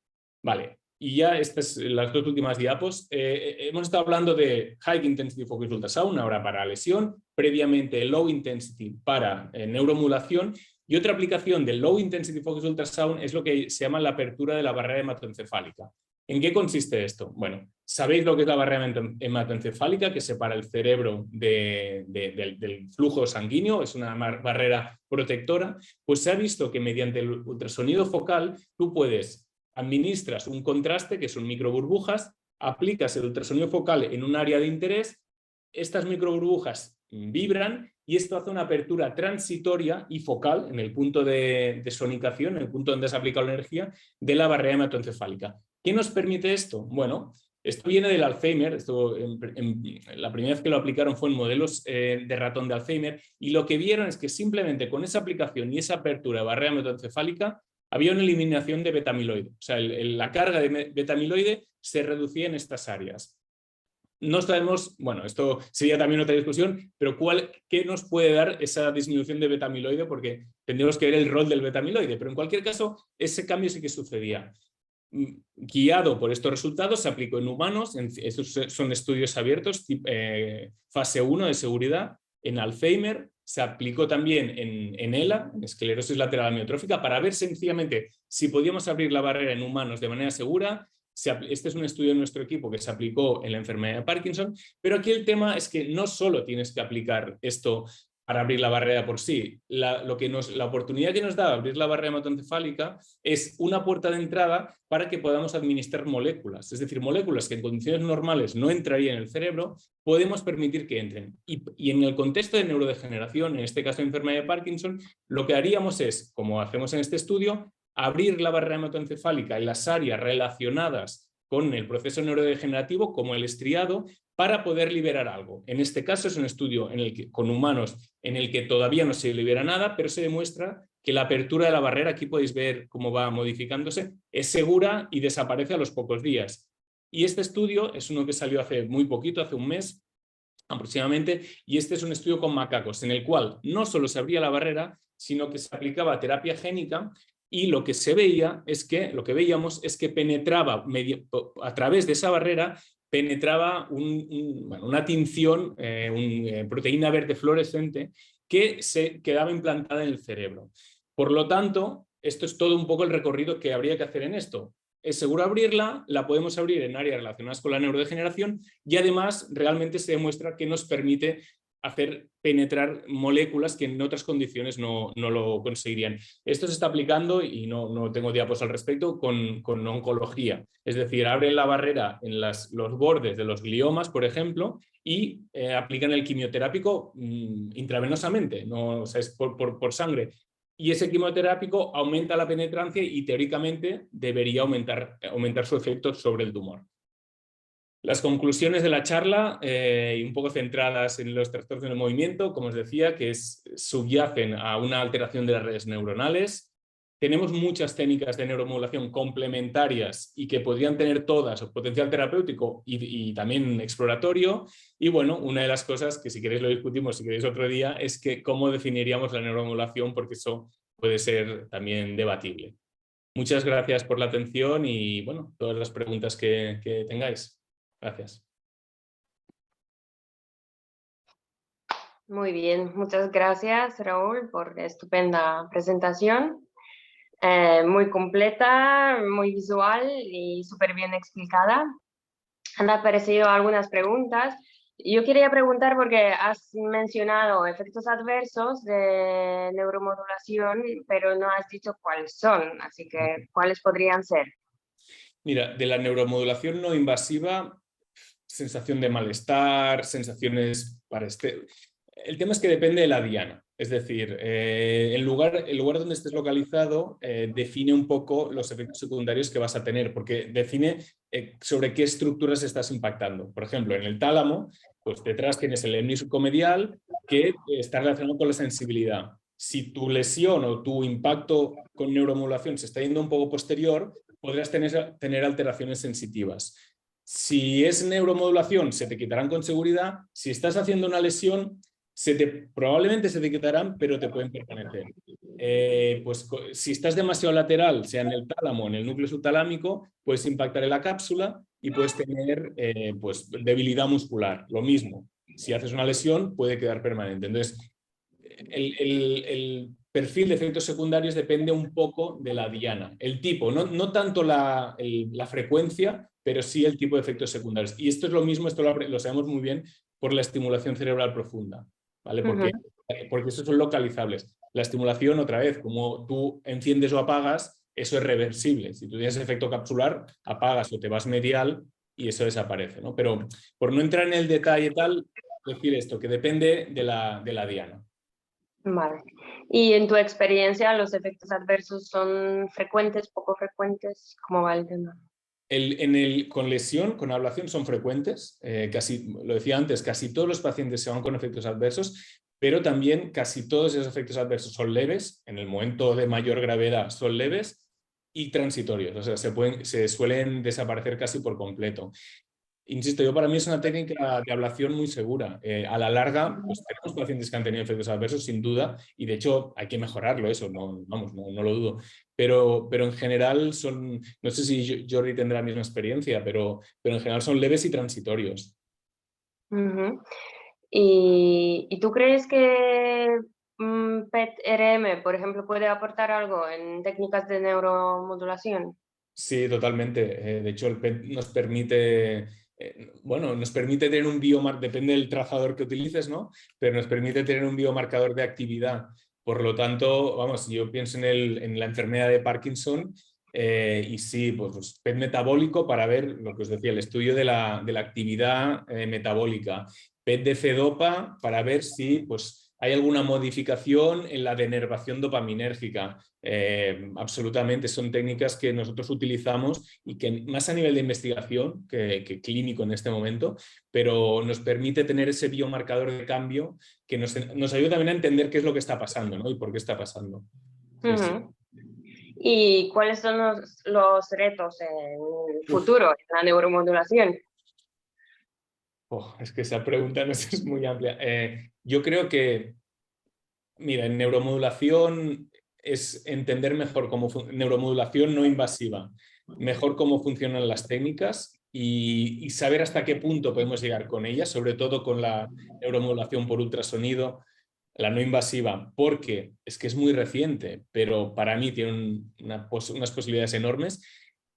Vale, y ya estas las 2 últimas diapos. Hemos estado hablando de High Intensity Focused Ultrasound, ahora para lesión, previamente Low Intensity para neuromodulación, y otra aplicación del Low Intensity Focused Ultrasound es lo que se llama la apertura de la barrera hematoencefálica. ¿En qué consiste esto? Bueno, sabéis lo que es la barrera hematoencefálica, que separa el cerebro del flujo sanguíneo, es una barrera protectora. Pues se ha visto que mediante el ultrasonido focal tú administras un contraste, que son microburbujas, aplicas el ultrasonido focal en un área de interés, estas microburbujas vibran y esto hace una apertura transitoria y focal en el punto de sonicación, en el punto donde se ha aplicado la energía, de la barrera hematoencefálica. ¿Qué nos permite esto? Bueno, esto viene del Alzheimer. La primera vez que lo aplicaron fue en modelos de ratón de Alzheimer, y lo que vieron es que simplemente con esa aplicación y esa apertura de barrera hematoencefálica había una eliminación de betamiloide. O sea, la carga de betamiloide se reducía en estas áreas. No sabemos, bueno, esto sería también otra discusión, pero ¿qué nos puede dar esa disminución de betamiloide? Porque tendríamos que ver el rol del betamiloide, pero en cualquier caso, ese cambio sí que sucedía. Guiado por estos resultados, se aplicó en humanos, estos son estudios abiertos, fase 1 de seguridad, en Alzheimer, se aplicó también en ELA, en esclerosis lateral amiotrófica, para ver sencillamente si podíamos abrir la barrera en humanos de manera segura. Este es un estudio de nuestro equipo que se aplicó en la enfermedad de Parkinson, pero aquí el tema es que no solo tienes que aplicar esto para abrir la barrera por sí. La oportunidad que nos da abrir la barrera hematoencefálica es una puerta de entrada para que podamos administrar moléculas, es decir, moléculas que en condiciones normales no entrarían en el cerebro, podemos permitir que entren. Y en el contexto de neurodegeneración, en este caso de enfermedad de Parkinson, lo que haríamos es, como hacemos en este estudio, abrir la barrera hematoencefálica en las áreas relacionadas con el proceso neurodegenerativo, como el estriado, para poder liberar algo. En este caso es un estudio con humanos en el que todavía no se libera nada, pero se demuestra que la apertura de la barrera, aquí podéis ver cómo va modificándose, es segura y desaparece a los pocos días. Y este estudio es uno que salió hace muy poquito, hace un mes aproximadamente, y este es un estudio con macacos, en el cual no solo se abría la barrera, sino que se aplicaba terapia génica y lo que veíamos es que penetraba a través de esa barrera, penetraba una tinción, proteína verde fluorescente que se quedaba implantada en el cerebro. Por lo tanto, esto es todo un poco el recorrido que habría que hacer en esto. Es seguro abrirla, la podemos abrir en áreas relacionadas con la neurodegeneración y además realmente se demuestra que nos permite hacer penetrar moléculas que en otras condiciones no lo conseguirían. Esto se está aplicando, y no tengo diapos al respecto, con oncología. Es decir, abren la barrera en los bordes de los gliomas, por ejemplo, y aplican el quimioterápico intravenosamente, no, o sea, es por sangre. Y ese quimioterápico aumenta la penetrancia y teóricamente debería aumentar su efecto sobre el tumor. Las conclusiones de la charla, y un poco centradas en los trastornos del movimiento, como os decía, que subyacen a una alteración de las redes neuronales. Tenemos muchas técnicas de neuromodulación complementarias y que podrían tener todas potencial terapéutico y también exploratorio. Y bueno, una de las cosas que si queréis lo discutimos, si queréis otro día, es que cómo definiríamos la neuromodulación, porque eso puede ser también debatible. Muchas gracias por la atención y bueno, todas las preguntas que tengáis. Gracias. Muy bien, muchas gracias Raúl por estupenda presentación. Muy completa, muy visual y súper bien explicada. Han aparecido algunas preguntas. Yo quería preguntar porque has mencionado efectos adversos de neuromodulación, pero no has dicho cuáles son, así que ¿cuáles podrían ser? Mira, de la neuromodulación no invasiva, sensación de malestar, sensaciones para El tema es que depende de la diana. Es decir, el lugar donde estés localizado define un poco los efectos secundarios que vas a tener, porque define sobre qué estructuras estás impactando. Por ejemplo, en el tálamo, pues detrás tienes el hemisférico que está relacionado con la sensibilidad. Si tu lesión o tu impacto con neuromodulación se está yendo un poco posterior, podrás tener alteraciones sensitivas. Si es neuromodulación, se te quitarán con seguridad. Si estás haciendo una lesión, probablemente se te quitarán, pero te pueden permanecer. Pues si estás demasiado lateral, sea en el tálamo o en el núcleo subtalámico, puedes impactar en la cápsula y puedes tener pues, debilidad muscular. Lo mismo, si haces una lesión, puede quedar permanente. Entonces, el perfil de efectos secundarios depende un poco de la diana. El tipo, no tanto la frecuencia, pero sí el tipo de efectos secundarios. Y esto es lo mismo, esto lo sabemos muy bien por la estimulación cerebral profunda, ¿vale? Porque esos son localizables. La estimulación, otra vez, como tú enciendes o apagas, eso es reversible. Si tú tienes efecto capsular, apagas o te vas medial y eso desaparece, ¿no? Pero por no entrar en el detalle tal, decir esto, que depende de la diana. Vale. ¿Y en tu experiencia los efectos adversos son frecuentes, poco frecuentes? ¿Cómo va el tema? Con lesión, con ablación son frecuentes, casi, lo decía antes, casi todos los pacientes se van con efectos adversos, pero también casi todos esos efectos adversos son leves, en el momento de mayor gravedad son leves y transitorios, o sea, se suelen desaparecer casi por completo. Insisto, para mí es una técnica de ablación muy segura. A la larga, pues tenemos pacientes que han tenido efectos adversos, sin duda, y de hecho hay que mejorarlo, eso, no lo dudo. Pero en general son, no sé si Jordi tendrá la misma experiencia, pero en general son leves y transitorios. ¿Y tú crees que PET-RM, por ejemplo, puede aportar algo en técnicas de neuromodulación? Sí, totalmente. De hecho, el PET nos permite, nos permite tener un biomarcador, depende del trazador que utilices, ¿no? Pero nos permite tener un biomarcador de actividad. Por lo tanto, vamos, yo pienso en la enfermedad de Parkinson y sí, pues PET metabólico para ver lo que os decía, el estudio de la actividad metabólica. PET de FEDOPA para ver si pues, hay alguna modificación en la denervación dopaminérgica. Absolutamente, son técnicas que nosotros utilizamos y que más a nivel de investigación que clínico en este momento, pero nos permite tener ese biomarcador de cambio que nos ayuda también a entender qué es lo que está pasando, ¿no? Y por qué está pasando. Sí, sí. ¿Y cuáles son los retos en el futuro en la neuromodulación? Es que esa pregunta no es muy amplia. Yo creo que Mira, en neuromodulación es entender mejor neuromodulación no invasiva, mejor cómo funcionan las técnicas y saber hasta qué punto podemos llegar con ellas, sobre todo con la neuromodulación por ultrasonido, la no invasiva, porque es que es muy reciente, pero para mí tiene unas posibilidades enormes.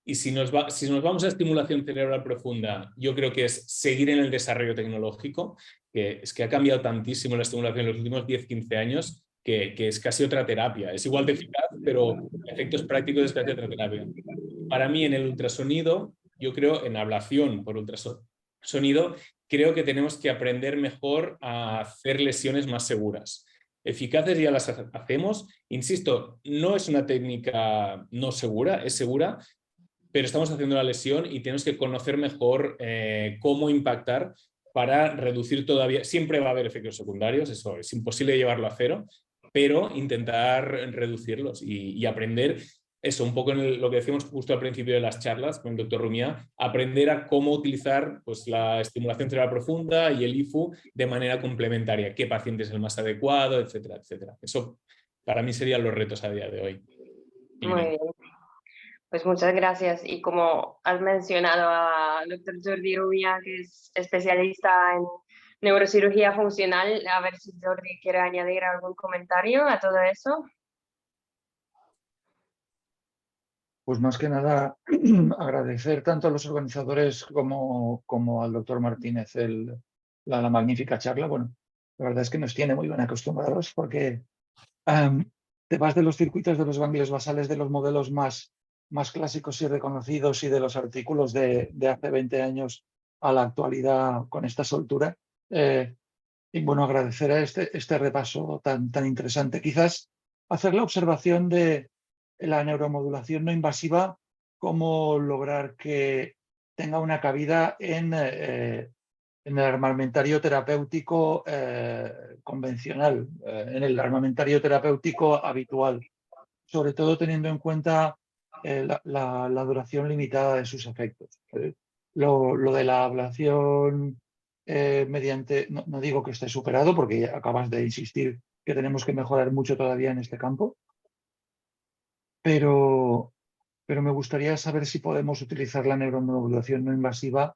Y si nos vamos a estimulación cerebral profunda, yo creo que es seguir en el desarrollo tecnológico, que es que ha cambiado tantísimo la estimulación en los últimos 10-15 años, que es casi otra terapia. Es igual de eficaz, pero efectos prácticos es casi otra terapia. Para mí, en el ultrasonido, yo creo en ablación por ultrasonido, creo que tenemos que aprender mejor a hacer lesiones más seguras. Eficaces ya las hacemos. Insisto, no es una técnica no segura, es segura, pero estamos haciendo la lesión y tenemos que conocer mejor cómo impactar para reducir todavía. Siempre va a haber efectos secundarios, eso es imposible llevarlo a cero, pero intentar reducirlos y aprender eso, un poco en lo que decíamos justo al principio de las charlas con el doctor Rumia, aprender a cómo utilizar pues, la estimulación cerebral profunda y el IFU de manera complementaria, qué paciente es el más adecuado, etcétera, etcétera. Eso para mí serían los retos a día de hoy. Muy bien. Pues muchas gracias. Y como has mencionado al doctor Jordi Rubia, que es especialista en neurocirugía funcional, a ver si Jordi quiere añadir algún comentario a todo eso. Pues más que nada agradecer tanto a los organizadores como al doctor Martínez la magnífica charla. Bueno, la verdad es que nos tiene muy bien acostumbrados porque te vas de los circuitos de los ganglios basales de los modelos más clásicos y reconocidos y de los artículos de hace 20 años a la actualidad con esta soltura. Y bueno, agradecer a este repaso tan interesante. Quizás hacer la observación de la neuromodulación no invasiva, cómo lograr que tenga una cabida en el armamentario terapéutico convencional, en el armamentario terapéutico habitual, sobre todo teniendo en cuenta la duración limitada de sus efectos. Lo de la ablación mediante, no digo que esté superado, porque acabas de insistir que tenemos que mejorar mucho todavía en este campo, pero me gustaría saber si podemos utilizar la neuromodulación no invasiva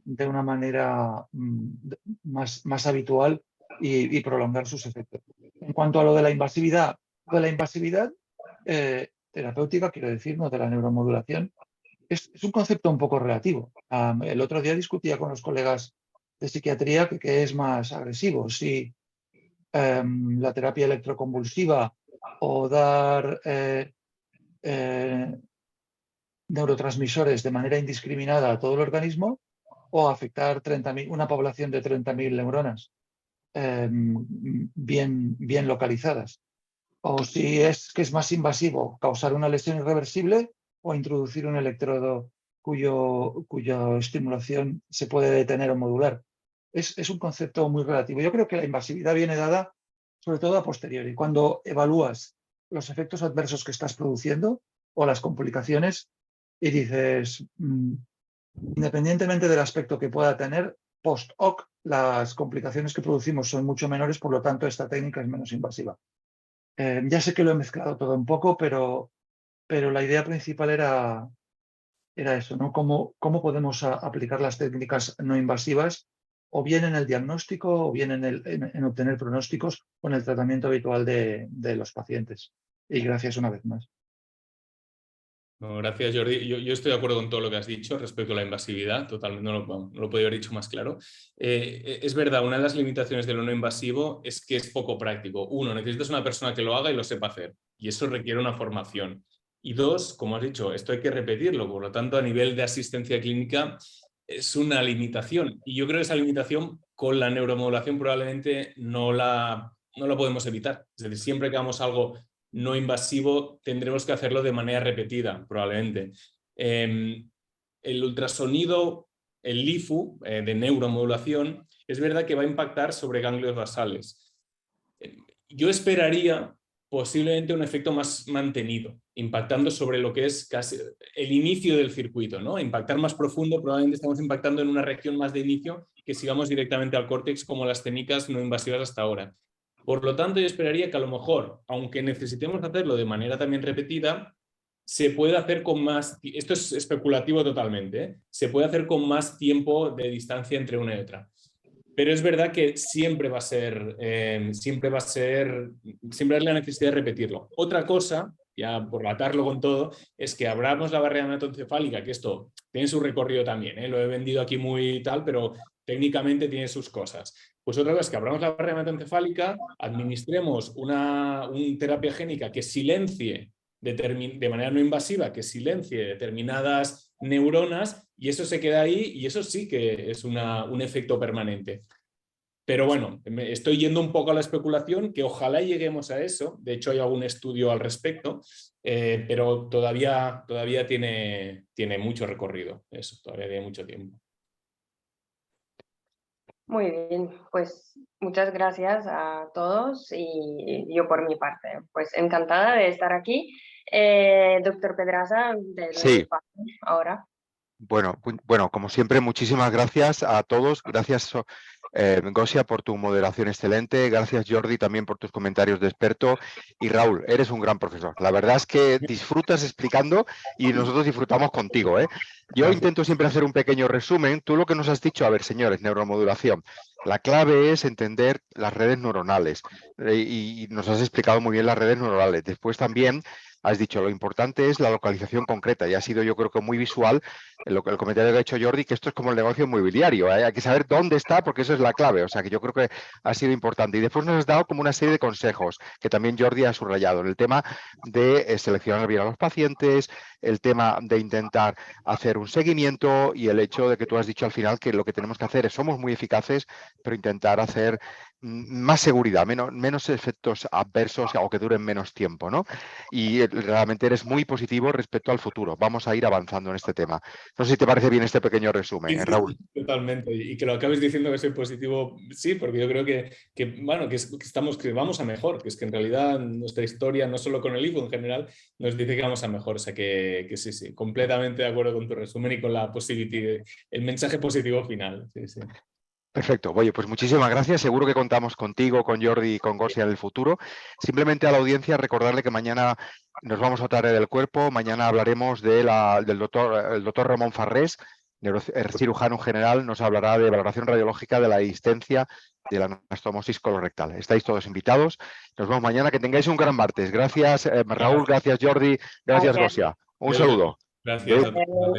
de una manera más habitual y prolongar sus efectos. En cuanto a lo de la invasividad, terapéutica, quiero decir, no de la neuromodulación, es un concepto un poco relativo. El otro día discutía con los colegas de psiquiatría que es más agresivo, si la terapia electroconvulsiva o dar neurotransmisores de manera indiscriminada a todo el organismo o afectar una población de 30.000 neuronas bien localizadas. O si es que es más invasivo causar una lesión irreversible o introducir un electrodo cuya estimulación se puede detener o modular. Es un concepto muy relativo. Yo creo que la invasividad viene dada sobre todo a posteriori, cuando evalúas los efectos adversos que estás produciendo o las complicaciones y dices, independientemente del aspecto que pueda tener, post hoc, las complicaciones que producimos son mucho menores, por lo tanto, esta técnica es menos invasiva. Ya sé que lo he mezclado todo un poco, pero la idea principal era eso, ¿no? ¿Cómo podemos aplicar las técnicas no invasivas, o bien en el diagnóstico, o bien en obtener pronósticos o en el tratamiento habitual de los pacientes? Y gracias una vez más. No, gracias, Jordi. Yo estoy de acuerdo con todo lo que has dicho respecto a la invasividad, totalmente, no lo podía haber dicho más claro. Es verdad, una de las limitaciones de lo no invasivo es que es poco práctico. Uno, necesitas una persona que lo haga y lo sepa hacer, y eso requiere una formación. Y dos, como has dicho, esto hay que repetirlo, por lo tanto, a nivel de asistencia clínica es una limitación. Y yo creo que esa limitación con la neuromodulación probablemente no la podemos evitar. Es decir, siempre que hagamos algo no invasivo, tendremos que hacerlo de manera repetida, probablemente. El ultrasonido, el LIFU, de neuromodulación, es verdad que va a impactar sobre ganglios basales. Yo esperaría posiblemente un efecto más mantenido, impactando sobre lo que es casi el inicio del circuito, ¿no? Impactar más profundo, probablemente estamos impactando en una región más de inicio que si vamos directamente al córtex como las técnicas no invasivas hasta ahora. Por lo tanto, yo esperaría que a lo mejor, aunque necesitemos hacerlo de manera también repetida, se puede hacer con más, esto es especulativo totalmente, ¿eh? Se puede hacer con más tiempo de distancia entre una y otra. Pero es verdad que siempre va a ser la necesidad de repetirlo. Otra cosa, ya por atarlo con todo, es que abramos la barrera hematoencefálica, que esto tiene su recorrido también, ¿eh? Lo he vendido aquí muy tal, pero técnicamente tiene sus cosas. Pues otra cosa es que abramos la barrera hematoencefálica, administremos una terapia génica que silencie de manera no invasiva, que silencie determinadas neuronas, y eso se queda ahí, y eso sí que es un efecto permanente. Pero bueno, estoy yendo un poco a la especulación, que ojalá lleguemos a eso. De hecho, hay algún estudio al respecto, pero todavía tiene mucho recorrido. Eso, todavía tiene mucho tiempo. Muy bien, pues muchas gracias a todos y yo por mi parte, pues encantada de estar aquí. Doctor Pedraza, de Sí. ahora. Bueno, como siempre, muchísimas gracias a todos. Gracias, Gosia, por tu moderación excelente. Gracias, Jordi, también por tus comentarios de experto. Y Raúl, eres un gran profesor. La verdad es que disfrutas explicando y nosotros disfrutamos contigo, ¿eh? Yo intento siempre hacer un pequeño resumen. Tú lo que nos has dicho, a ver, señores, neuromodulación. La clave es entender las redes neuronales y nos has explicado muy bien las redes neuronales. Después también has dicho, lo importante es la localización concreta y ha sido, yo creo que muy visual el comentario que ha hecho Jordi, que esto es como el negocio inmobiliario, ¿eh? Hay que saber dónde está porque eso es la clave, o sea que yo creo que ha sido importante. Y después nos has dado como una serie de consejos que también Jordi ha subrayado, en el tema de seleccionar bien a los pacientes, el tema de intentar hacer un seguimiento y el hecho de que tú has dicho al final que lo que tenemos que hacer es, somos muy eficaces, pero intentar hacer más seguridad, menos efectos adversos o que duren menos tiempo, ¿no? Y realmente eres muy positivo respecto al futuro. Vamos a ir avanzando en este tema. No sé si te parece bien este pequeño resumen, Sí, Raúl. Totalmente. Y que lo acabes diciendo que soy positivo, sí, porque yo creo que vamos a mejor, que es que en realidad nuestra historia, no solo con el IFO en general, nos dice que vamos a mejor. O sea que sí, completamente de acuerdo con tu resumen y con la el mensaje positivo final. Sí, sí. Perfecto. Oye, pues muchísimas gracias. Seguro que contamos contigo, con Jordi y con Gosia en el futuro. Simplemente a la audiencia recordarle que mañana nos vamos a Tarea del Cuerpo. Mañana hablaremos del doctor Ramón Farrés, cirujano general, nos hablará de valoración radiológica de la existencia de la anastomosis colorectal. Estáis todos invitados. Nos vemos mañana. Que tengáis un gran martes. Gracias, Raúl. Gracias, Jordi. Gracias, Gosia. Un saludo. Gracias a todos.